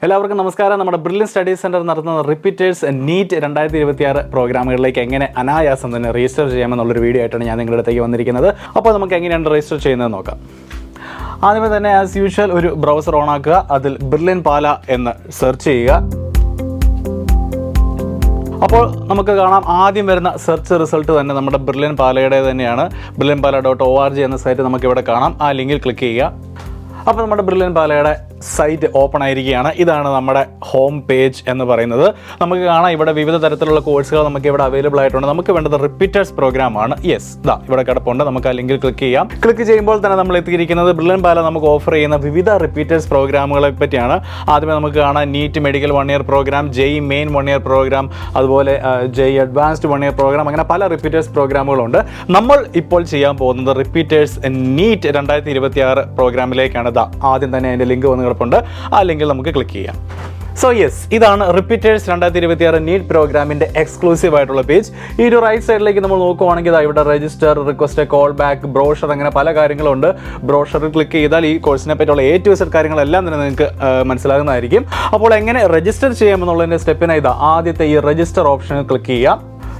എല്ലാവർക്കും നമസ്കാരം. നമ്മുടെ ബ്രില്യൻ സ്റ്റഡി സെൻറ്റർ നടത്തുന്ന റിപ്പീറ്റേഴ്സ് നീറ്റ് 2026 പ്രോഗ്രാമുകളിലേക്ക് എങ്ങനെ അനായാസം തന്നെ രജിസ്റ്റർ ചെയ്യാമെന്നുള്ളൊരു വീഡിയോ ആയിട്ടാണ് ഞാൻ നിങ്ങളുടെ അടുത്തേക്ക് വന്നിരിക്കുന്നത്. അപ്പോൾ നമുക്ക് എങ്ങനെയാണ് രജിസ്റ്റർ ചെയ്യുന്നത് നോക്കാം. ആദ്യമേ തന്നെ ആസ് യൂഷ്വൽ ഒരു ബ്രൗസർ ഓൺ ആക്കുക, അതിൽ ബ്രില്യൻ പാല എന്ന് സെർച്ച് ചെയ്യുക. അപ്പോൾ നമുക്ക് കാണാം ആദ്യം വരുന്ന സെർച്ച് റിസൾട്ട് തന്നെ നമ്മുടെ ബ്രില്യൻ പാലയുടെ തന്നെയാണ്. brillianpala.org എന്ന സൈറ്റ് നമുക്കിവിടെ കാണാം. ആ ലിങ്കിൽ ക്ലിക്ക് ചെയ്യുക. അപ്പോൾ നമ്മുടെ ബ്രില്യൻ പാലയുടെ സൈറ്റ് ഓപ്പൺ ആയിരിക്കുകയാണ്. ഇതാണ് നമ്മുടെ ഹോം പേജ് എന്ന് പറയുന്നത്. നമുക്ക് കാണാം ഇവിടെ വിവിധ തരത്തിലുള്ള കോഴ്സുകൾ നമുക്ക് ഇവിടെ അവൈലബിൾ ആയിട്ടുണ്ട്. നമുക്ക് വേണ്ടത് റിപ്പീറ്റേഴ്സ് പ്രോഗ്രാമാണ്. യെസ്, ഇവിടെ കിടപ്പുണ്ട്. നമുക്ക് ആ ലിങ്കിൽ ക്ലിക്ക് ചെയ്യാം. ക്ലിക്ക് ചെയ്യുമ്പോൾ തന്നെ നമ്മൾ എത്തിയിരിക്കുന്നത് ബ്രില്യൻ പാല നമുക്ക് ഓഫർ ചെയ്യുന്ന വിവിധ റിപ്പീറ്റേഴ്സ് പ്രോഗ്രാമുകളെ പറ്റിയാണ്. ആദ്യമേ നമുക്ക് കാണാം NEET medical 1 year programme, JEE main 1 year programme, അതുപോലെ ജെഇ അഡ്വാൻസ്ഡ് 1 ഇയർ പ്രോഗ്രാം, അങ്ങനെ പല റിപ്പീറ്റേഴ്സ് പ്രോഗ്രാമുകളുണ്ട്. നമ്മൾ ഇപ്പോൾ ചെയ്യാൻ പോകുന്നത് റിപ്പീറ്റേഴ്സ് നീറ്റ് 2026 പ്രോഗ്രാമിലേക്കാണ്. ആദ്യം തന്നെ അതിൻ്റെ ലിങ്ക് വന്ന് കിടപ്പുണ്ട്. ആ ലിങ്കിൽ നമുക്ക് ക്ലിക്ക് ചെയ്യാം. സോ യെസ്, ഇതാണ് റിപ്പീറ്റേഴ്സ് 2026 നീറ്റ് പ്രോഗ്രാമിൻ്റെ എക്സ്ക്ലൂസീവ് ആയിട്ടുള്ള പേജ്. ഈ ഒരു റൈറ്റ് സൈഡിലേക്ക് നമ്മൾ നോക്കുവാണെങ്കിൽ ഇവിടെ register, request, call back, brochure, അങ്ങനെ പല കാര്യങ്ങളുണ്ട്. ബ്രോഷറിൽ ക്ലിക്ക് ചെയ്താൽ ഈ കോഴ്സിനെ പറ്റിയുള്ള A to Z കാര്യങ്ങളെല്ലാം തന്നെ നിങ്ങൾക്ക് മനസ്സിലാകുന്നതായിരിക്കും. അപ്പോൾ എങ്ങനെ രജിസ്റ്റർ ചെയ്യാമെന്നുള്ളതിൻ്റെ സ്റ്റെപ്പിനായി ആദ്യത്തെ ഈ രജിസ്റ്റർ ഓപ്ഷനിൽ ക്ലിക്ക് ചെയ്യാം.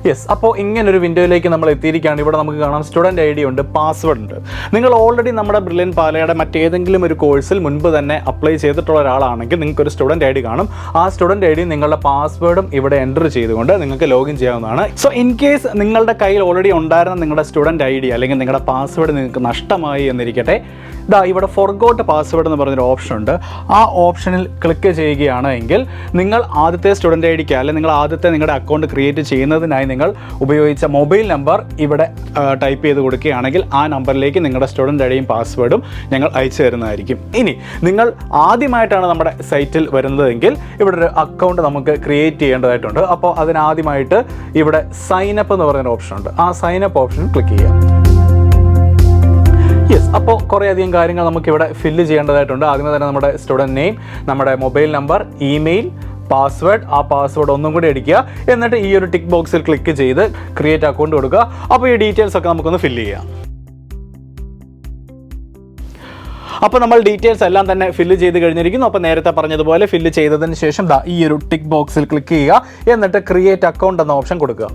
യെസ്, അപ്പോൾ ഇങ്ങനൊരു വിൻഡോയിലേക്ക് നമ്മൾ എത്തിയിരിക്കുകയാണ്. ഇവിടെ നമുക്ക് കാണാം സ്റ്റുഡൻറ്റ് ID ഉണ്ട്, പാസ്വേഡ് ഉണ്ട്. നിങ്ങൾ ഓൾറെഡി നമ്മുടെ ബ്രില്യൻ പാലയുടെ മറ്റേതെങ്കിലും ഒരു കോഴ്സിൽ മുൻപ് തന്നെ അപ്ലൈ ചെയ്തിട്ടുള്ള ഒരാളാണെങ്കിൽ നിങ്ങൾക്കൊരു സ്റ്റുഡൻറ്റ് ID കാണും. ആ സ്റ്റുഡൻറ്റ് ID നിങ്ങളുടെ പാസ്വേഡും ഇവിടെ എൻ്റർ ചെയ്തുകൊണ്ട് നിങ്ങൾക്ക് ലോഗിൻ ചെയ്യാവുന്നതാണ്. സോ ഇൻ കേസ് നിങ്ങളുടെ കയ്യിൽ ഓൾറെഡി ഉണ്ടായിരുന്ന നിങ്ങളുടെ സ്റ്റുഡൻറ്റ് ID അല്ലെങ്കിൽ നിങ്ങളുടെ പാസ്വേഡ് നിങ്ങൾക്ക് നഷ്ടമായി എന്നിരിക്കട്ടെ, ഇവിടെ ഫോർഗോട്ട് പാസ്വേഡ് എന്ന് പറഞ്ഞൊരു ഓപ്ഷൻ ഉണ്ട്. ആ ഓപ്ഷനിൽ ക്ലിക്ക് ചെയ്യുകയാണ് എങ്കിൽ നിങ്ങൾ ആദ്യത്തെ സ്റ്റുഡൻറ്റ് ID അല്ലെങ്കിൽ നിങ്ങൾ ആദ്യത്തെ നിങ്ങളുടെ അക്കൗണ്ട് ക്രിയേറ്റ് ചെയ്യുന്നതിനായി നിങ്ങൾ ഉപയോഗിച്ച മൊബൈൽ നമ്പർ ഇവിടെ ടൈപ്പ് ചെയ്ത് കൊടുക്കുകയാണെങ്കിൽ ആ നമ്പറിലേക്ക് നിങ്ങളുടെ സ്റ്റുഡൻറ്റ് IDയും പാസ്വേഡും ഞങ്ങൾ അയച്ചു തരുന്നതായിരിക്കും. ഇനി നിങ്ങൾ ആദ്യമായിട്ടാണ് നമ്മുടെ സൈറ്റിൽ വരുന്നതെങ്കിൽ ഇവിടെ ഒരു അക്കൗണ്ട് നമുക്ക് ക്രിയേറ്റ് ചെയ്യേണ്ടതായിട്ടുണ്ട്. അപ്പോൾ അതിനാദ്യമായിട്ട് ഇവിടെ സൈനപ്പ് എന്ന് പറയുന്ന ഓപ്ഷൻ ഉണ്ട്. ആ സൈനപ്പ് ഓപ്ഷൻ ക്ലിക്ക് ചെയ്യാം. യെസ്, അപ്പോൾ കുറേയധികം കാര്യങ്ങൾ നമുക്കിവിടെ ഫില്ല് ചെയ്യേണ്ടതായിട്ടുണ്ട്. ആദ്യമേ തന്നെ നമ്മുടെ സ്റ്റുഡൻറ്റ് നെയിം, നമ്മുടെ മൊബൈൽ നമ്പർ, ഇമെയിൽ, പാസ്വേഡ്, ആ പാസ്വേഡ് ഒന്നും കൂടി അടിക്കുക. എന്നിട്ട് ഈ ഒരു ടിക്ക് ബോക്സിൽ ക്ലിക്ക് ചെയ്ത് ക്രിയേറ്റ് അക്കൗണ്ട് കൊടുക്കുക. അപ്പോൾ ഈ ഡീറ്റെയിൽസ് ഒക്കെ നമുക്കൊന്ന് ഫില്ല് ചെയ്യാം. അപ്പോൾ നമ്മൾ ഡീറ്റെയിൽസ് എല്ലാം തന്നെ ഫില്ല് ചെയ്ത് കഴിഞ്ഞിരിക്കുന്നു. അപ്പോൾ നേരത്തെ പറഞ്ഞതുപോലെ ഫില്ല് ചെയ്തതിന് ശേഷം ഈ ഒരു ടിക്ക് ബോക്സിൽ ക്ലിക്ക് ചെയ്യുക. എന്നിട്ട് ക്രിയേറ്റ് അക്കൗണ്ട് എന്ന ഓപ്ഷൻ കൊടുക്കുക.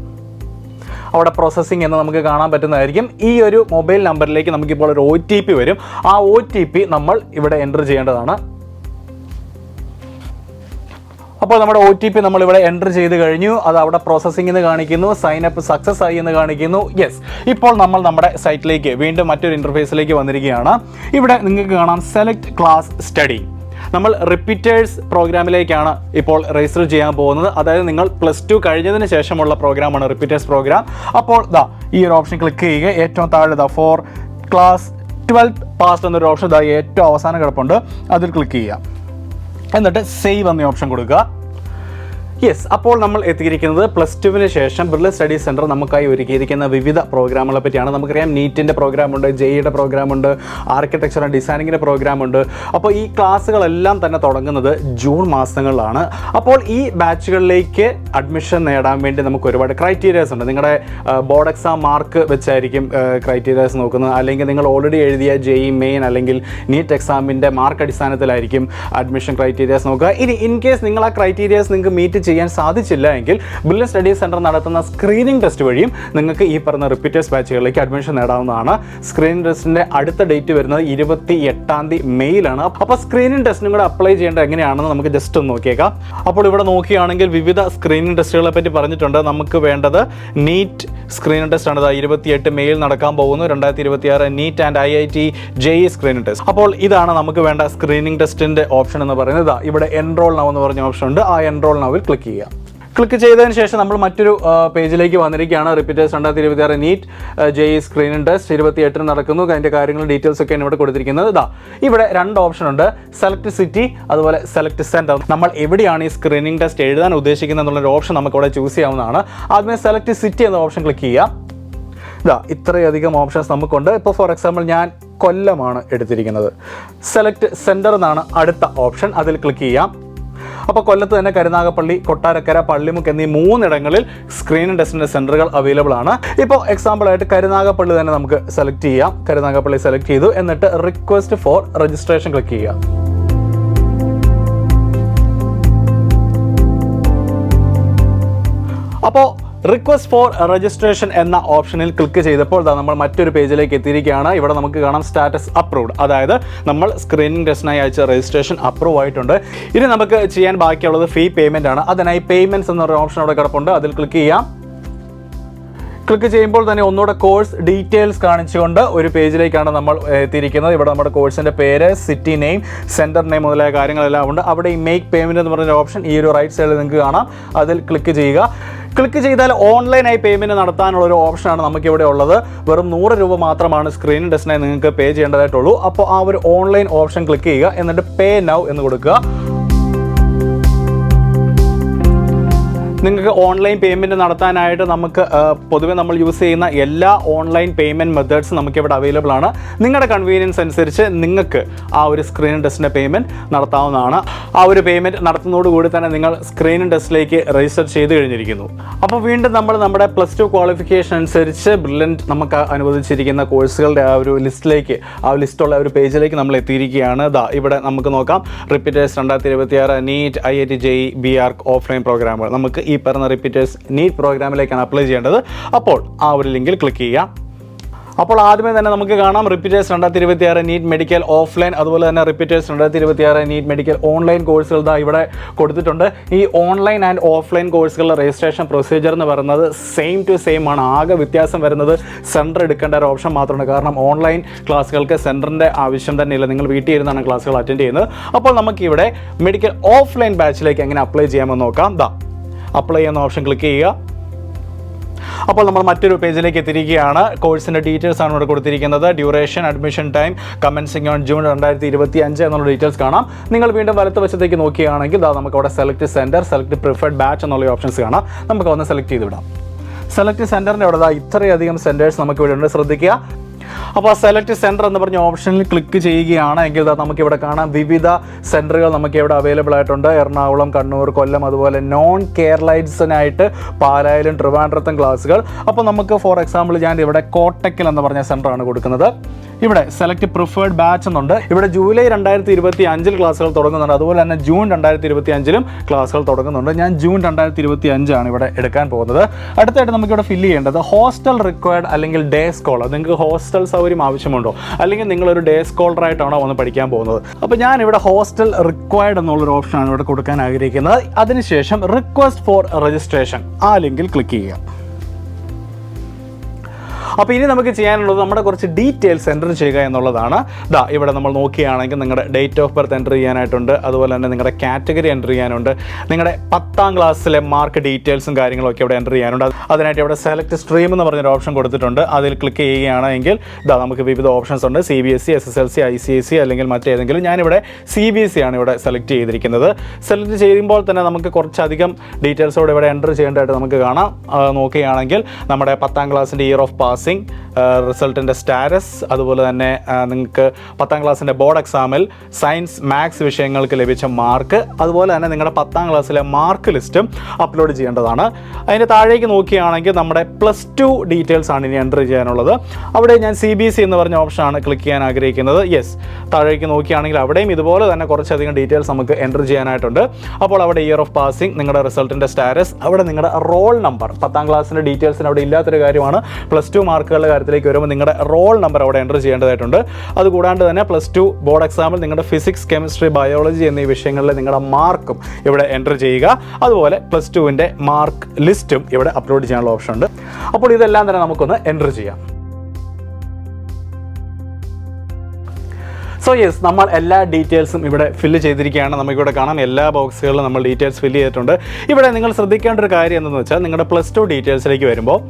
അവിടെ പ്രോസസ്സിംഗ് എന്ന് നമുക്ക് കാണാൻ പറ്റുന്നതായിരിക്കും. ഈ ഒരു മൊബൈൽ നമ്പറിലേക്ക് നമുക്കിപ്പോൾ ഒരു OTP വരും. ആ OTP നമ്മൾ ഇവിടെ എൻ്റർ ചെയ്യേണ്ടതാണ്. അപ്പോൾ നമ്മുടെ OTP നമ്മളിവിടെ എൻ്റർ ചെയ്ത് കഴിഞ്ഞു. അത് അവിടെ പ്രോസസ്സിംഗ് എന്ന് കാണിക്കുന്നു, സൈനപ്പ് സക്സസ് ആയി എന്ന് കാണിക്കുന്നു. യെസ്, ഇപ്പോൾ നമ്മൾ നമ്മുടെ സൈറ്റിലേക്ക് വീണ്ടും മറ്റൊരു ഇൻ്റർഫേസിലേക്ക് വന്നിരിക്കുകയാണ്. ഇവിടെ നിങ്ങൾക്ക് കാണാം സെലക്ട് ക്ലാസ് സ്റ്റഡി. നമ്മൾ റിപ്പീറ്റേഴ്സ് പ്രോഗ്രാമിലേക്കാണ് ഇപ്പോൾ രജിസ്റ്റർ ചെയ്യാൻ പോകുന്നത്. അതായത് നിങ്ങൾ +2 കഴിഞ്ഞതിന് ശേഷമുള്ള പ്രോഗ്രാമാണ് റിപ്പീറ്റേഴ്സ് പ്രോഗ്രാം. അപ്പോൾ ഈ ഒരു ഓപ്ഷൻ ക്ലിക്ക് ചെയ്യുക. ഏറ്റവും താഴെ ഫോർ ക്ലാസ് 12 പാസ് എന്നൊരു ഓപ്ഷൻ ഏറ്റവും അവസാനം കിടപ്പുണ്ട്. അതിൽ ക്ലിക്ക് ചെയ്യുക. എന്നിട്ട് സേവ് എന്ന ഓപ്ഷൻ കൊടുക്കുക. യെസ്, അപ്പോൾ നമ്മൾ എത്തിയിരിക്കുന്നത് +2 ശേഷം ബ്രില്യൻ സ്റ്റഡി സെൻറ്റർ നമുക്കായി ഒരുക്കിയിരിക്കുന്ന വിവിധ പ്രോഗ്രാമുകളെ പറ്റിയാണ്. നമുക്കറിയാം നീറ്റിൻ്റെ പ്രോഗ്രാമുണ്ട്, ജെഇയുടെ പ്രോഗ്രാമുണ്ട്, ആർക്കിടെക്ചർ ആൻഡ് ഡിസൈനിങ്ങിൻ്റെ പ്രോഗ്രാമുണ്ട്. അപ്പോൾ ഈ ക്ലാസ്സുകളെല്ലാം തന്നെ തുടങ്ങുന്നത് ജൂൺ മാസങ്ങളിലാണ്. അപ്പോൾ ഈ ബാച്ചുകളിലേക്ക് അഡ്മിഷൻ നേടാൻ വേണ്ടി നമുക്ക് ഒരുപാട് ക്രൈറ്റീരിയാസ് ഉണ്ട്. നിങ്ങളുടെ ബോർഡ് എക്സാം മാർക്ക് വെച്ചായിരിക്കും ക്രൈറ്റീരിയാസ് നോക്കുന്നത്. അല്ലെങ്കിൽ നിങ്ങൾ ഓൾറെഡി എഴുതിയ ജെഇ മെയിൻ അല്ലെങ്കിൽ നീറ്റ് എക്സാമിൻ്റെ മാർക്ക് അടിസ്ഥാനത്തിലായിരിക്കും അഡ്മിഷൻ ക്രൈറ്റീരിയാസ് നോക്കുക. ഇനി ഇൻ കേസ് നിങ്ങൾ ആ ക്രൈറ്റീരിയാസ് നിങ്ങൾക്ക് മീറ്റ് ചെയ്യാൻ സാധിച്ചില്ല എങ്കിൽ ബ്രില്യൻ സ്റ്റഡി സെൻറ്റർ നടത്തുന്ന സ്ക്രീനിങ് ടെസ്റ്റ് വഴിയും നിങ്ങൾക്ക് ഈ പറഞ്ഞ റിപ്പീറ്റേഴ്സ് ബാച്ചുകളിലേക്ക് അഡ്മിഷൻ നേടാവുന്നതാണ്. സ്ക്രീനിങ് ടെസ്റ്റിൻ്റെ അടുത്ത ഡേറ്റ് വരുന്നത് 28 മെയ്യിലാണ്. അപ്പോൾ സ്ക്രീനിങ് ടെസ്റ്റിനും കൂടെ അപ്ലൈ ചെയ്യേണ്ടത് എങ്ങനെയാണെന്ന് നമുക്ക് ജസ്റ്റ് ഒന്ന് നോക്കിയേക്കാം. അപ്പോൾ ഇവിടെ നോക്കുകയാണെങ്കിൽ വിവിധ സ്ക്രീനിങ് ടെസ്റ്റുകളെ പറ്റി പറഞ്ഞിട്ടുണ്ട്. നമുക്ക് വേണ്ടത് നീറ്റ് സ്ക്രീനിങ് ടെസ്റ്റ് ആണ്. 28 മെയ്യിൽ നടക്കാൻ പോകുന്നു 2026 neat and IIT JEE screening test. അപ്പോൾ ഇതാണ് നമുക്ക് വേണ്ട സ്ക്രീനിങ് ടെസ്റ്റിൻ്റെ ഓപ്ഷൻ എന്ന് പറയുന്നത്. ഇവിടെ എൻറോൾ നൗ എന്ന് പറഞ്ഞ ഓപ്ഷൻ ഉണ്ട്. ആ എൻറോൾ നൗവിൽ ക്ലിക്ക് ചെയ്യുക. ക്ലിക്ക് ചെയ്തതിന് ശേഷം നമ്മൾ മറ്റൊരു പേജിലേക്ക് വന്നിരിക്കുകയാണ്. Repeaters 2026 NEET JEE screening test 28 നടക്കുന്നു. അതിൻ്റെ കാര്യങ്ങൾ ഡീറ്റെയിൽസ് ഒക്കെയാണ് ഇവിടെ കൊടുത്തിരിക്കുന്നത്. ഇവിടെ 2 ഓപ്ഷൻ ഉണ്ട്, സെലക്ട് സിറ്റി അതുപോലെ സെലക്ട് സെൻറ്റർ. നമ്മൾ എവിടെയാണ് ഈ സ്ക്രീനിങ് ടെസ്റ്റ് എഴുതാൻ ഉദ്ദേശിക്കുന്നത് എന്നുള്ളൊരു ഓപ്ഷൻ നമുക്ക് ഇവിടെ ചൂസ് ചെയ്യാവുന്നതാണ്. ആദ്യമേ സെലക്ട് സിറ്റി എന്ന ഓപ്ഷൻ ക്ലിക്ക് ചെയ്യുക. ഇത്രയധികം ഓപ്ഷൻസ് നമുക്കുണ്ട്. ഇപ്പോൾ ഫോർ എക്സാമ്പിൾ ഞാൻ കൊല്ലമാണ് എടുത്തിരിക്കുന്നത്. സെലക്ട് സെൻറ്റർ എന്നാണ് അടുത്ത ഓപ്ഷൻ. അതിൽ ക്ലിക്ക് ചെയ്യാം. അപ്പോൾ കൊല്ലത്ത് തന്നെ കരുനാഗപ്പള്ളി, കൊട്ടാരക്കര, പള്ളിമുക്ക് എന്നീ 3 ഇടങ്ങളിൽ സ്ക്രീനിങ് ടെസ്റ്റിൻ്റെ സെൻറ്ററുകൾ അവൈലബിൾ ആണ്. ഇപ്പോൾ എക്സാമ്പിളായിട്ട് കരുനാഗപ്പള്ളി തന്നെ നമുക്ക് സെലക്ട് ചെയ്യാം. കരുനാഗപ്പള്ളി സെലക്ട് ചെയ്തു. എന്നിട്ട് റിക്വസ്റ്റ് ഫോർ രജിസ്ട്രേഷൻ ക്ലിക്ക് ചെയ്യുക. അപ്പോൾ റിക്വസ്റ്റ് ഫോർ രജിസ്ട്രേഷൻ എന്ന ഓപ്ഷനിൽ ക്ലിക്ക് ചെയ്തപ്പോൾ നമ്മൾ മറ്റൊരു പേജിലേക്ക് എത്തിയിരിക്കുകയാണ്. ഇവിടെ നമുക്ക് കാണാം സ്റ്റാറ്റസ് അപ്രൂവ്ഡ്, അതായത് നമ്മൾ സ്ക്രീനിങ് ടെസ്റ്റിനായി അയച്ച രജിസ്ട്രേഷൻ അപ്രൂവ് ആയിട്ടുണ്ട്. ഇനി നമുക്ക് ചെയ്യാൻ ബാക്കിയുള്ളത് ഫീ പേയ്മെൻ്റ് ആണ്. അതിനായി പേയ്മെൻറ്റ്സ് എന്നൊരു ഓപ്ഷൻ അവിടെ കിടപ്പുണ്ട്, അതിൽ ക്ലിക്ക് ചെയ്യാം. ക്ലിക്ക് ചെയ്യുമ്പോൾ തന്നെ ഒന്നുകൂടെ കോഴ്സ് ഡീറ്റെയിൽസ് കാണിച്ചുകൊണ്ട് ഒരു പേജിലേക്കാണ് നമ്മൾ എത്തിയിരിക്കുന്നത്. ഇവിടെ നമ്മുടെ കോഴ്സിൻ്റെ പേര്, സിറ്റി നെയിം, സെൻറ്റർ നെയിം മുതലായ കാര്യങ്ങളെല്ലാം ഉണ്ട്. അവിടെ ഈ മേക്ക് പേയ്മെൻറ്റ് എന്ന് പറഞ്ഞൊരു ഓപ്ഷൻ ഈ ഒരു റൈറ്റ് സൈഡിൽ നിങ്ങൾക്ക് കാണാം, അതിൽ ക്ലിക്ക് ചെയ്യുക. ക്ലിക്ക് ചെയ്താൽ ഓൺലൈനായി പേയ്മെൻറ്റ് നടത്താനുള്ളൊരു ഓപ്ഷനാണ് നമുക്കിവിടെ ഉള്ളത്. വെറും 100 രൂപ മാത്രമാണ് സ്ക്രീനിങ് ടെസ്റ്റിനായി നിങ്ങൾക്ക് പേ ചെയ്യേണ്ടതായിട്ടുള്ളൂ. അപ്പോൾ ആ ഒരു ഓൺലൈൻ ഓപ്ഷൻ ക്ലിക്ക് ചെയ്യുക, എന്നിട്ട് പേ നൗ എന്ന് കൊടുക്കുക. നിങ്ങൾക്ക് ഓൺലൈൻ പേയ്മെൻറ്റ് നടത്താനായിട്ട് നമുക്ക് പൊതുവെ നമ്മൾ യൂസ് ചെയ്യുന്ന എല്ലാ ഓൺലൈൻ പേയ്മെൻറ്റ് മെത്തേഡ്സ് നമുക്കിവിടെ അവൈലബിൾ ആണ്. നിങ്ങളുടെ കൺവീനിയൻസ് അനുസരിച്ച് നിങ്ങൾക്ക് ആ ഒരു സ്ക്രീനിങ് ടെസ്റ്റിൻ്റെ പേയ്മെൻറ്റ് നടത്താവുന്നതാണ്. ആ ഒരു പേയ്മെൻറ്റ് നടത്തുന്നതോടുകൂടി തന്നെ നിങ്ങൾ സ്ക്രീനിങ് ടെസ്റ്റിലേക്ക് രജിസ്റ്റർ ചെയ്ത് കഴിഞ്ഞിരിക്കുന്നു. അപ്പോൾ വീണ്ടും നമ്മൾ നമ്മുടെ +2 ക്വാളിഫിക്കേഷൻ അനുസരിച്ച് ബ്രില്യൻറ്റ് നമുക്ക് അനുവദിച്ചിരിക്കുന്ന കോഴ്സുകളുടെ ആ ഒരു ലിസ്റ്റിലേക്ക്, ആ ലിസ്റ്റുള്ള ഒരു പേജിലേക്ക് നമ്മൾ എത്തിയിരിക്കുകയാണ്. ഇവിടെ നമുക്ക് നോക്കാം, repeaters 2026 NEET, IIT JEE, BARC offline പ്രോഗ്രാമുകൾ. നമുക്ക് ഈ പറഞ്ഞ റിപ്പീറ്റേഴ്സ് നീറ്റ് പ്രോഗ്രാമിലേക്കാണ് അപ്ലൈ ചെയ്യേണ്ടത്. അപ്പോൾ ആ ഒരു ലിങ്കിൽ ക്ലിക്ക് ചെയ്യുക. അപ്പോൾ ആദ്യമേ തന്നെ നമുക്ക് കാണാം റിപ്പീറ്റേഴ്സ് 2026 നീറ്റ് മെഡിക്കൽ ഓഫ്ലൈൻ, അതുപോലെ തന്നെ റിപ്പീറ്റേഴ്സ് 2026 നീറ്റ് മെഡിക്കൽ ഓൺലൈൻ കോഴ്സുകൾ ഇവിടെ കൊടുത്തിട്ടുണ്ട്. ഈ ഓൺലൈൻ ആൻഡ് ഓഫ്ലൈൻ കോഴ്സുകളുടെ രജിസ്ട്രേഷൻ പ്രൊസീജിയർ എന്ന് പറയുന്നത് സെയിം ടു സെയിം ആണ്. ആകെ വ്യത്യാസം വരുന്നത് സെൻറ്റർ എടുക്കേണ്ട ഒരു ഓപ്ഷൻ മാത്രമാണ്. കാരണം ഓൺലൈൻ ക്ലാസ്സുകൾക്ക് സെൻറ്ററിൻ്റെ ആവശ്യം തന്നെയില്ല, നിങ്ങൾ വീട്ടിൽ ഇരുന്നാണ് ക്ലാസ്സുകൾ അറ്റൻഡ് ചെയ്യുന്നത്. അപ്പോൾ നമുക്കിവിടെ മെഡിക്കൽ ഓഫ്ലൈൻ ബാച്ചിലേക്ക് എങ്ങനെ അപ്ലൈ ചെയ്യാമെന്ന് നോക്കാം. അപ്ലൈ എന്ന ഓപ്ഷൻ ക്ലിക്ക് ചെയ്യുക. അപ്പോൾ നമ്മൾ മറ്റൊരു പേജിലേക്ക് എത്തിയിരിക്കുകയാണ്. കോഴ്സിൻ്റെ ഡീറ്റെയിൽസ് ആണ് ഇവിടെ കൊടുത്തിരിക്കുന്നത്. Duration, admission time, commencing on June 2025 എന്നുള്ള ഡീറ്റെയിൽസ് കാണാം. നിങ്ങൾ വീണ്ടും വലത്ത് വശത്തേക്ക് നോക്കുകയാണെങ്കിൽ നമുക്ക് അവിടെ select centre, select preferred batch എന്നുള്ള ഓപ്ഷൻസ് കാണാം. നമുക്ക് ഒന്ന് സെലക്ട് ചെയ്ത് വിടാം. സെലക്ട് സെൻറ്ററിൻ്റെ അവിടെ ഇത്രയധികം സെൻറ്റേഴ്സ് നമുക്ക് ഇവിടെ ഉണ്ട്, ശ്രദ്ധിക്കുക. അപ്പോൾ സെലക്ട് സെൻറ്റർ എന്ന് പറഞ്ഞ ഓപ്ഷനിൽ ക്ലിക്ക് ചെയ്യുകയാണ് എങ്കിൽ നമുക്കിവിടെ കാണാം വിവിധ സെൻറ്ററുകൾ നമുക്കിവിടെ അവൈലബിൾ ആയിട്ടുണ്ട്. എറണാകുളം, കണ്ണൂർ, കൊല്ലം, അതുപോലെ നോൺ കേരളൈറ്റ്സിനായിട്ട് പാലായിലും ട്രിവാൻഡ്രത്തും ക്ലാസ്സുകൾ. അപ്പോൾ നമുക്ക് ഫോർ എക്സാമ്പിൾ ഞാൻ ഇവിടെ കോട്ടക്കൽ എന്ന് പറഞ്ഞ സെൻറ്ററാണ് കൊടുക്കുന്നത്. ഇവിടെ സെലക്ട് പ്രിഫേർഡ് ബാച്ച് എന്നുണ്ട്. ഇവിടെ ജൂലൈ 2025 ക്ലാസ്സുകൾ തുടങ്ങുന്നുണ്ട്. അതുപോലെ തന്നെ ജൂൺ 2025 ക്ലാസ്സുകൾ തുടങ്ങുന്നുണ്ട്. ഞാൻ ജൂൺ 2025 ഇവിടെ എടുക്കാൻ പോകുന്നത്. അടുത്തായിട്ട് നമുക്കിവിടെ ഫില്ല് ചെയ്യേണ്ടത് ഹോസ്റ്റൽ റിക്വയർഡ് അല്ലെങ്കിൽ ഡേ സ്കോളർ. നിങ്ങൾക്ക് ഹോസ്റ്റൽ സൗകര്യം ആവശ്യമുണ്ടോ, അല്ലെങ്കിൽ നിങ്ങളൊരു ഡേ സ്കോളറായിട്ടാണോ വന്ന് പഠിക്കാൻ പോകുന്നത്? അപ്പോൾ ഞാൻ ഇവിടെ ഹോസ്റ്റൽ റിക്വയർഡ് എന്നുള്ളൊരു ഓപ്ഷനാണ് ഇവിടെ കൊടുക്കാൻ ആഗ്രഹിക്കുന്നത്. അതിനുശേഷം റിക്വസ്റ്റ് ഫോർ രജിസ്ട്രേഷൻ ആ ലിങ്കിൽ ക്ലിക്ക് ചെയ്യുക. അപ്പോൾ ഇനി നമുക്ക് ചെയ്യാനുള്ളത് നമ്മുടെ കുറച്ച് ഡീറ്റെയിൽസ് എൻ്റർ ചെയ്യുക എന്നുള്ളതാണ്. ഇവിടെ നമ്മൾ നോക്കുകയാണെങ്കിൽ നിങ്ങളുടെ ഡേറ്റ് ഓഫ് ബർത്ത് എൻ്റർ ചെയ്യാനായിട്ടുണ്ട്. അതുപോലെ തന്നെ നിങ്ങളുടെ കാറ്റഗറി എൻ്റർ ചെയ്യാനുണ്ട്. നിങ്ങളുടെ 10ാം ക്ലാസ്സിലെ മാർക്ക് ഡീറ്റെയിൽസും കാര്യങ്ങളൊക്കെ ഇവിടെ എൻ്റർ ചെയ്യാനുണ്ട്. അതിനായിട്ട് ഇവിടെ സെലക്ട് സ്ട്രീം എന്ന് പറഞ്ഞൊരു ഓപ്ഷൻ കൊടുത്തിട്ടുണ്ട്. അതിൽ ക്ലിക്ക് ചെയ്യുകയാണെങ്കിൽ നമുക്ക് വിവിധ ഓപ്ഷൻസ് ഉണ്ട്. CBSE, SSLC, ICSE അല്ലെങ്കിൽ മറ്റേതെങ്കിലും. ഞാനിവിടെ CBSE ആണ് ഇവിടെ സെലക്ട് ചെയ്തിരിക്കുന്നത്. സെലക്ട് ചെയ്യുമ്പോൾ തന്നെ നമുക്ക് കുറച്ചധികം ഡീറ്റെയിൽസോടെ ഇവിടെ എൻ്റർ ചെയ്യേണ്ടതായിട്ട് നമുക്ക് കാണാം. നോക്കുകയാണെങ്കിൽ നമ്മുടെ 10ാം ക്ലാസ്സിൻ്റെ ഇയർ ഓഫ് പാസിംഗ്, റിസൾട്ടിൻ്റെ സ്റ്റാറ്റസ്, അതുപോലെ തന്നെ നിങ്ങൾക്ക് 10ാം ക്ലാസ്സിൻ്റെ ബോർഡ് എക്സാമിൽ സയൻസ്, മാത്സ് വിഷയങ്ങൾക്ക് ലഭിച്ച മാർക്ക്, അതുപോലെ തന്നെ നിങ്ങളുടെ 10ാം ക്ലാസ്സിലെ മാർക്ക് ലിസ്റ്റും അപ്ലോഡ് ചെയ്യേണ്ടതാണ്. അതിൻ്റെ താഴേക്ക് നോക്കുകയാണെങ്കിൽ നമ്മുടെ +2 ഡീറ്റെയിൽസ് ആണ് ഇനി എൻ്റർ ചെയ്യാനുള്ളത്. അവിടെ ഞാൻ CBSE എന്ന് പറഞ്ഞ ഓപ്ഷനാണ് ക്ലിക്ക് ചെയ്യാൻ ആഗ്രഹിക്കുന്നത്. യെസ്, താഴേക്ക് നോക്കുകയാണെങ്കിൽ അവിടെയും ഇതുപോലെ തന്നെ കുറച്ചധികം ഡീറ്റെയിൽസ് നമുക്ക് എൻ്റർ ചെയ്യാനായിട്ടുണ്ട്. അപ്പോൾ അവിടെ ഇയർ ഓഫ് പാസിംഗ്, നിങ്ങളുടെ റിസൾട്ടിൻ്റെ സ്റ്റാറ്റസ്, അവിടെ നിങ്ങളുടെ റോൾ നമ്പർ, 10ാം ക്ലാസ്സിൻ്റെ ഡീറ്റെയിൽസിന് അവിടെ ഇല്ലാത്തൊരു കാര്യമാണ്. +2 മാർക്കുകളുടെ കാര്യത്തിലേക്ക് വരുമ്പോൾ നിങ്ങളുടെ റോൾ നമ്പർ അവിടെ എൻ്റർ ചെയ്യേണ്ടതായിട്ടുണ്ട്. അതുകൂടാണ്ട് തന്നെ +2 ബോർഡ് എക്സാമിൽ നിങ്ങളുടെ ഫിസിക്സ്, കെമിസ്ട്രി, ബയോളജി എന്നീ വിഷയങ്ങളിൽ നിങ്ങളുടെ മാർക്കും ഇവിടെ എൻ്റർ ചെയ്യുക. അതുപോലെ +2വിൻ്റെ മാർക്ക് ലിസ്റ്റും ഇവിടെ അപ്ലോഡ് ചെയ്യാനുള്ള ഓപ്ഷൻ ഉണ്ട്. അപ്പോൾ ഇതെല്ലാം തന്നെ നമുക്കൊന്ന് എൻ്റർ ചെയ്യാം. സോ യെസ്, നമ്മൾ എല്ലാ ഡീറ്റെയിൽസും ഇവിടെ ഫില്ല് ചെയ്തിരിക്കുകയാണ്. നമുക്കിവിടെ കാണാം എല്ലാ ബോക്സുകളിലും നമ്മൾ ഡീറ്റെയിൽസ് ഫില്ല് ചെയ്തിട്ടുണ്ട്. ഇവിടെ നിങ്ങൾ ശ്രദ്ധിക്കേണ്ട ഒരു കാര്യം എന്തെന്ന് വെച്ചാൽ നിങ്ങളുടെ +2 ഡീറ്റെയിൽസിലേക്ക് വരുമ്പോൾ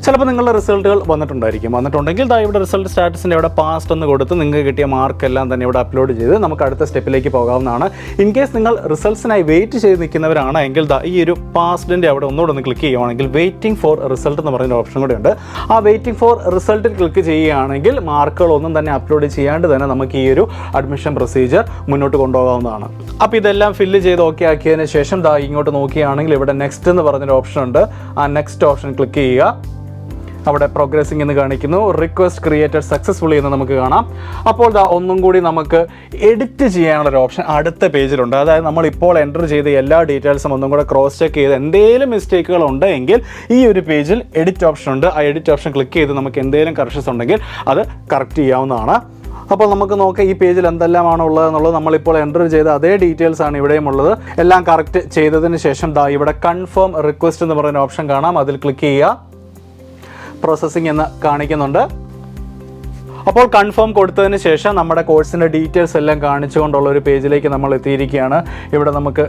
ചിലപ്പോൾ നിങ്ങളുടെ റിസൾട്ടുകൾ വന്നിട്ടുണ്ടെങ്കിൽ ഇവിടെ റിസൾട്ട് സ്റ്റാറ്റസിൻ്റെ ഇവിടെ പാസ്റ്റ് എന്ന് കൊടുത്ത് നിങ്ങൾക്ക് കിട്ടിയ മാർക്കെല്ലാം തന്നെ ഇവിടെ അപ്ലോഡ് ചെയ്ത് നമുക്ക് അടുത്ത സ്റ്റെപ്പിലേക്ക് പോകാവുന്നതാണ്. ഇൻ കേസ് നിങ്ങൾ റിസൾട്ട്സിനായി വെയിറ്റ് ചെയ്ത് നിൽക്കുന്നവരാണ് എങ്കിൽ ഈ ഒരു പാസ്റ്റിൻ്റെ അവിടെ ഒന്നുകൂടെ ഒന്ന് ക്ലിക്ക് ചെയ്യുകയാണെങ്കിൽ വെയിറ്റിംഗ് ഫോർ റിസൾട്ട് എന്ന് പറയുന്ന ഓപ്ഷൻ കൂടെ ഉണ്ട്. ആ വെയിറ്റിംഗ് ഫോർ റിസൾട്ടിൽ ക്ലിക്ക് ചെയ്യുകയാണെങ്കിൽ മാർക്കുകളൊന്നും തന്നെ അപ്ലോഡ് ചെയ്യാണ്ട് തന്നെ നമുക്ക് ഈ ഒരു അഡ്മിഷൻ പ്രൊസീജിയർ മുന്നോട്ട് കൊണ്ടുപോകാവുന്നതാണ്. അപ്പോൾ ഇതെല്ലാം ഫില്ല് ചെയ്ത് ഓക്കെ ആക്കിയതിന് ശേഷം ഇങ്ങോട്ട് നോക്കുകയാണെങ്കിൽ ഇവിടെ നെക്സ്റ്റ് എന്ന് പറഞ്ഞൊരു ഓപ്ഷൻ ഉണ്ട്. ആ നെക്സ്റ്റ് ഓപ്ഷൻ ക്ലിക്ക് ചെയ്യുക. അവിടെ പ്രോഗ്രസിംഗ് എന്ന് കാണിക്കുന്നു, റിക്വസ്റ്റ് ക്രിയേറ്റഡ് സക്സസ്ഫുള്ളി എന്ന് നമുക്ക് കാണാം. അപ്പോൾ ഒന്നും കൂടി നമുക്ക് എഡിറ്റ് ചെയ്യാനുള്ളൊരു ഓപ്ഷൻ അടുത്ത പേജിലുണ്ട്. അതായത് നമ്മളിപ്പോൾ എൻ്റർ ചെയ്ത എല്ലാ ഡീറ്റെയിൽസും ഒന്നും കൂടെ ക്രോസ് ചെക്ക് ചെയ്ത് എന്തെങ്കിലും മിസ്റ്റേക്കുകൾ ഉണ്ടെങ്കിൽ ഈ ഒരു പേജിൽ എഡിറ്റ് ഓപ്ഷൻ ഉണ്ട്. ആ എഡിറ്റ് ഓപ്ഷൻ ക്ലിക്ക് ചെയ്ത് നമുക്ക് എന്തെങ്കിലും കറക്ഷൻസ് ഉണ്ടെങ്കിൽ അത് കറക്റ്റ് ചെയ്യാവുന്നതാണ്. അപ്പോൾ നമുക്ക് നോക്കാം ഈ പേജിൽ എന്തെല്ലാമാണ് ഉള്ളതെന്നുള്ളത്. നമ്മളിപ്പോൾ എൻ്റർ ചെയ്ത അതേ ഡീറ്റെയിൽസ് ആണ് ഇവിടെയും ഉള്ളത്. എല്ലാം കറക്റ്റ് ചെയ്തതിന് ശേഷം ഇവിടെ കൺഫേം റിക്വസ്റ്റ് എന്ന് പറയുന്ന ഓപ്ഷൻ കാണാം. അതിൽ ക്ലിക്ക് ചെയ്യുക. പ്രോസസ്സിംഗ് എന്ന് കാണിക്കുന്നുണ്ട്. അപ്പോൾ കൺഫേം കൊടുത്തതിന് ശേഷം നമ്മുടെ കോഴ്സിൻ്റെ ഡീറ്റെയിൽസ് എല്ലാം കാണിച്ചുകൊണ്ടുള്ള ഒരു പേജിലേക്ക് നമ്മൾ എത്തിയിരിക്കുകയാണ്. ഇവിടെ നമുക്ക്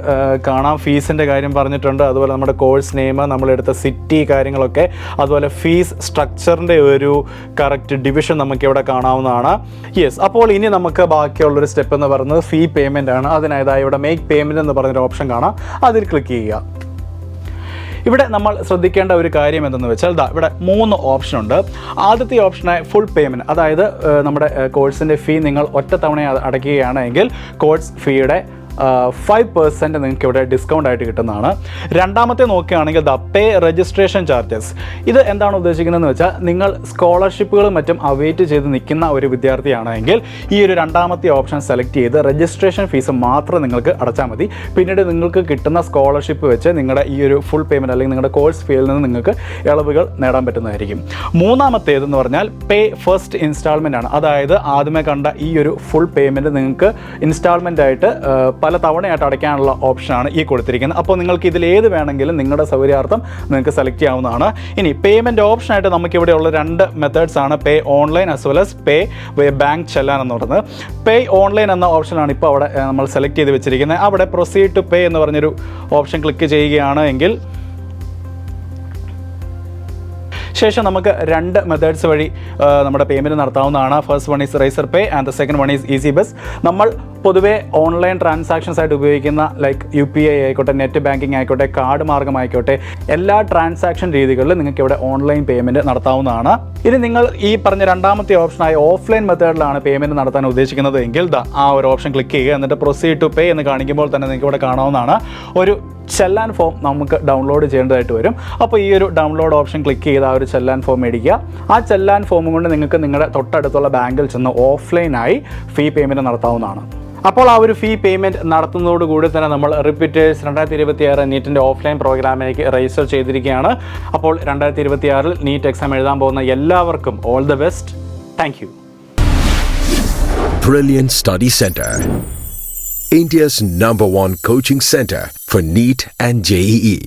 കാണാം ഫീസിൻ്റെ കാര്യം പറഞ്ഞിട്ടുണ്ട്, അതുപോലെ നമ്മുടെ കോഴ്സ് നെയിം, നമ്മളെടുത്ത സിറ്റി കാര്യങ്ങളൊക്കെ, അതുപോലെ ഫീസ് സ്ട്രക്ചറിൻ്റെ ഒരു കറക്റ്റ് ഡിവിഷൻ നമുക്കിവിടെ കാണാവുന്നതാണ്. യെസ്, അപ്പോൾ ഇനി നമുക്ക് ബാക്കിയുള്ളൊരു സ്റ്റെപ്പ് എന്ന് പറയുന്നത് ഫീ പേയ്മെൻ്റ് ആണ്. അതിനായത് ഇവിടെ മേക്ക് പേയ്മെൻറ്റ് എന്ന് പറഞ്ഞൊരു ഓപ്ഷൻ കാണാം. അതിൽ ക്ലിക്ക് ചെയ്യുക. ഇവിടെ നമ്മൾ ശ്രദ്ധിക്കേണ്ട ഒരു കാര്യം എന്തെന്ന് വെച്ചാൽ ഇവിടെ 3 ഓപ്ഷനുണ്ട്. ആദ്യത്തെ ഓപ്ഷനായി ഫുൾ പേയ്മെൻറ്റ്, അതായത് നമ്മുടെ കോഴ്സിൻ്റെ ഫീ നിങ്ങൾ ഒറ്റ തവണ അടയ്ക്കുകയാണെങ്കിൽ കോഴ്സ് ഫീയുടെ 5% നിങ്ങൾക്ക് ഇവിടെ ഡിസ്കൗണ്ട് ആയിട്ട് കിട്ടുന്നതാണ്. രണ്ടാമത്തെ നോക്കുകയാണെങ്കിൽ പേ രജിസ്ട്രേഷൻ ചാർജസ്. ഇത് എന്താണ് ഉദ്ദേശിക്കുന്നതെന്ന് വെച്ചാൽ നിങ്ങൾ സ്കോളർഷിപ്പുകളും മറ്റും അവൈറ്റ് ചെയ്ത് നിൽക്കുന്ന ഒരു വിദ്യാർത്ഥിയാണെങ്കിൽ ഈ ഒരു രണ്ടാമത്തെ ഓപ്ഷൻ സെലക്ട് ചെയ്ത് രജിസ്ട്രേഷൻ ഫീസ് മാത്രം നിങ്ങൾക്ക് അടച്ചാൽ മതി. പിന്നീട് നിങ്ങൾക്ക് കിട്ടുന്ന സ്കോളർഷിപ്പ് വെച്ച് നിങ്ങളുടെ ഈ ഒരു ഫുൾ പേയ്മെൻറ്റ് അല്ലെങ്കിൽ നിങ്ങളുടെ കോഴ്സ് ഫീയിൽ നിന്ന് നിങ്ങൾക്ക് ഇളവുകൾ നേടാൻ പറ്റുന്നതായിരിക്കും. മൂന്നാമത്തേതെന്ന് പറഞ്ഞാൽ പേ ഫസ്റ്റ് ഇൻസ്റ്റാൾമെൻ്റ് ആണ്. അതായത് ആദ്യമേ കണ്ട ഈ ഒരു ഫുൾ പേയ്മെൻറ്റ് നിങ്ങൾക്ക് ഇൻസ്റ്റാൾമെൻ്റ് ആയിട്ട് പല തവണയായിട്ട് അടയ്ക്കാനുള്ള ഓപ്ഷനാണ് ഈ കൊടുത്തിരിക്കുന്നത്. അപ്പോൾ നിങ്ങൾക്ക് ഇതിൽ ഏത് വേണമെങ്കിലും നിങ്ങളുടെ സൗകര്യാർത്ഥം നിങ്ങൾക്ക് സെലക്ട് ചെയ്യാവുന്നതാണ്. ഇനി പേയ്മെൻറ്റ് ഓപ്ഷനായിട്ട് നമുക്കിവിടെയുള്ള 2 മെത്തേഡ്സ് ആണ്, pay online as well as pay bank challan എന്ന് പറയുന്നത്. പേ ഓൺലൈൻ എന്ന ഓപ്ഷനാണ് ഇപ്പോൾ അവിടെ നമ്മൾ സെലക്ട് ചെയ്ത് വെച്ചിരിക്കുന്നത്. അവിടെ പ്രൊസീഡ് ടു പേ എന്ന് പറഞ്ഞൊരു ഓപ്ഷൻ ക്ലിക്ക് ചെയ്യുകയാണ് എങ്കിൽ ശേഷം നമുക്ക് 2 മെത്തേഡ്സ് വഴി നമ്മുടെ പേയ്മെൻറ്റ് നടത്താവുന്നതാണ്. First one is Razorpay and the second one is Easebuzz. നമ്മൾ പൊതുവേ ഓൺലൈൻ ട്രാൻസാക്ഷൻസ് ആയിട്ട് ഉപയോഗിക്കുന്ന ലൈക്ക് UPI ആയിക്കോട്ടെ, നെറ്റ് ബാങ്കിങ് ആയിക്കോട്ടെ, കാർഡ് മാർഗമായിക്കോട്ടെ, എല്ലാ ട്രാൻസാക്ഷൻ രീതികളിലും നിങ്ങൾക്ക് ഇവിടെ ഓൺലൈൻ പേയ്മെൻറ്റ് നടത്താവുന്നതാണ്. ഇനി നിങ്ങൾ ഈ പറഞ്ഞ രണ്ടാമത്തെ ഓപ്ഷനായ ഓഫ്ലൈൻ മെത്തേഡിലാണ് പേയ്മെൻറ്റ് നടത്താൻ ഉദ്ദേശിക്കുന്നത് എങ്കിൽ ആ ഒരു ഓപ്ഷൻ ക്ലിക്ക് ചെയ്യുക. എന്നിട്ട് പ്രൊസീഡ് ടു പേ എന്ന് കാണിക്കുമ്പോൾ തന്നെ നിങ്ങൾക്ക് ഇവിടെ കാണാവുന്നതാണ് ഒരു ചെല്ലാൻ ഫോം നമുക്ക് ഡൗൺലോഡ് ചെയ്യേണ്ടതായിട്ട് വരും. അപ്പോൾ ഈ ഒരു ഡൗൺലോഡ് ഓപ്ഷൻ ക്ലിക്ക് ചെയ്ത് ആ ഒരു ചെല്ലാൻ ഫോം മേടിക്കുക. ആ ചെല്ലാൻ ഫോമും കൊണ്ട് നിങ്ങൾക്ക് നിങ്ങളുടെ തൊട്ടടുത്തുള്ള ബാങ്കിൽ ചെന്ന് ഓഫ്ലൈനായി ഫീ പേയ്മെൻറ്റ് നടത്താവുന്നതാണ്. അപ്പോൾ ആ ഒരു ഫീ പേയ്മെൻറ്റ് നടത്തുന്നതോടുകൂടി തന്നെ നമ്മൾ റിപ്പീറ്റേഴ്സ് 2026 നീറ്റിൻ്റെ ഓഫ്ലൈൻ പ്രോഗ്രാമിലേക്ക് രജിസ്റ്റർ ചെയ്തിരിക്കുകയാണ്. അപ്പോൾ 2026 നീറ്റ് എക്സാം എഴുതാൻ പോകുന്ന എല്ലാവർക്കും all the best. Thank you. Brilliant Study Center, India's #1 coaching center for NEET and JEE.